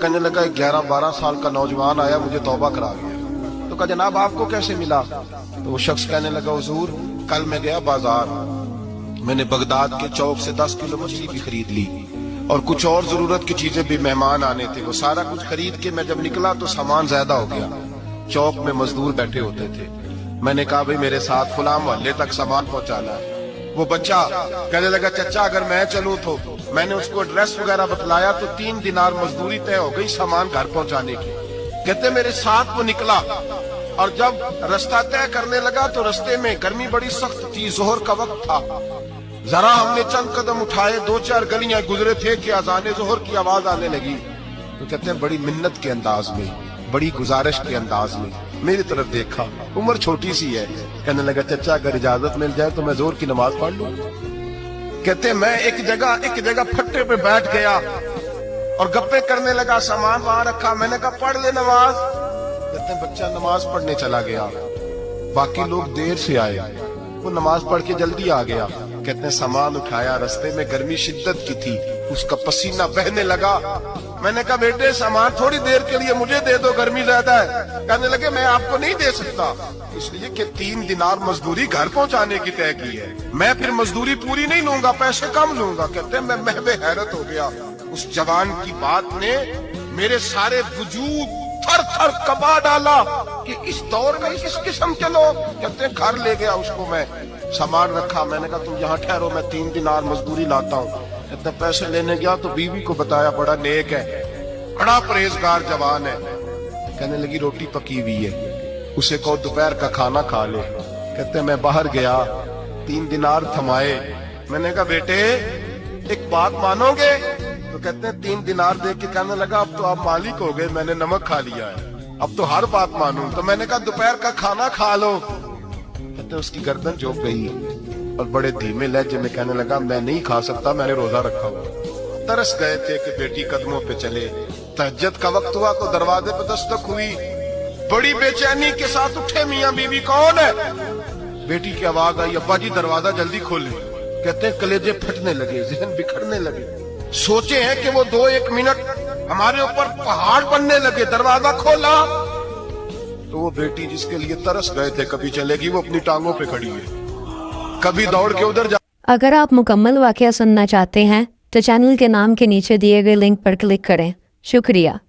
कहने लगा 11-12 साल का नौजवान आया, मुझे तौबा करा गया। तो कहा जनाब आपको कैसे मिला? तो वो शख्स कहने लगा हुजूर कल मैं गया बाजार, मैंने बगदाद के चौक से 10 किलो मछली भी खरीद ली और कुछ और जरूरत की चीजें भी, मेहमान आने थे, वो सारा कुछ खरीद के मैं जब निकला तो सामान ज्यादा हो गया। चौक में मजदूर बैठे होते थे, मैंने कहा भाई मेरे साथ फलां मोहल्ले तक सामान पहुंचाना है। वो बच्चा कहने लगा चचा अगर मैं चलूं तो। मैंने उसको एड्रेस वगैरह बतलाया तो 3 दिनार मजदूरी तय हो गई सामान घर पहुंचाने की। कहते मेरे साथ वो निकला और जब रास्ता तय करने लगा तो रास्ते में गर्मी बड़ी सख्त थी, जोहर का वक्त था। जरा हमने चंद कदम उठाए, 2-4 गलियां गुजरे थे कि अजाने जोहर की आवाज आने लगी। तो कहते हैं बड़ी मिन्नत के अंदाज में, बड़ी गुजारिश के अंदाज में मेरी तरफ देखा, उम्र छोटी सी है। कहने लगा चचा अगर इजाजत मिल जाए तो मैं जोर की नमाज पढ़ लूं। कहते मैं एक जगह फट्टे पे बैठ गया और गप्पे करने लगा, सामान वहां रखा, मैंने कहा पढ़ ले नमाज। कहते बच्चा नमाज पढ़ने चला गया, बाकी लोग देर से आए, वो नमाज पढ़ के जल्दी आ गया। कहते सामान उठाया, रास्ते में गर्मी शिद्दत की थी, उसका पसीना बहने लगा। मैंने कहा बेटे सामान थोड़ी देर के लिए मुझे दे दो, गर्मी ज्यादा है। कहने लगे मैं आपको नहीं दे सकता, इसलिए कि 3 दिनार मजदूरी घर पहुंचाने की तय की है, मैं फिर मजदूरी पूरी नहीं लूंगा, पैसे कम लूंगा। कहते मैं महबे हैरत हो गया। उस जवान की बात ने मेरे सारे वजूद थर थर कबा डाला कि इस दौर में इस किस्म के लोग। कहते घर ले गया उसको, मैं सामान रखा, मैंने कहा तुम यहाँ ठहरो, मैं 3 दिनार मजदूरी लाता हूँ। कहते पैसे लेने गया तो बीवी को बताया, बड़ा नेक है, बड़ा परहेजगार जवान है। कहने लगी रोटी पकी हुई है, उसे कहो दोपहर का खाना खा ले। कहते मैं बाहर गया, 3 दिनार थमाए, मैंने कहा बेटे एक बात मानोगे? तो कहते हैं 3 दिनार दे के कहने लगा अब तो आप मालिक हो गए, मैंने नमक खा लिया है, अब तो हर बात मानूं। तो मैंने कहा दोपहर का खाना खा लो। कहते उसकी गर्दन झुक गई और बड़े धीमे लहजे में कहने लगा मैं नहीं खा सकता, मैंने रोजा रखा हुआ। तरस गए थे कि बेटी कदमों पे चले। तहज्जुद का वक्त हुआ तो दरवाजे पे दस्तक हुई, बड़ी बेचैनी के साथ उठे मियां बीवी, कौन है? बेटी की आवाज आई, अब्बा जी दरवाजा जल्दी खोले। कहते हैं कलेजे फटने लगे, जहन बिखरने लगे, सोचे हैं कि वो 2-1 मिनट हमारे ऊपर पहाड़ बनने लगे। दरवाजा खोला तो वो बेटी जिसके लिए तरस गए थे कभी चलेगी, वो अपनी टांगों पे खड़ी है, कभी दौड़ के उधर जा। अगर आप मुकम्मल वाकया सुनना चाहते हैं तो चैनल के नाम के नीचे दिए गए लिंक पर क्लिक करें। शुक्रिया।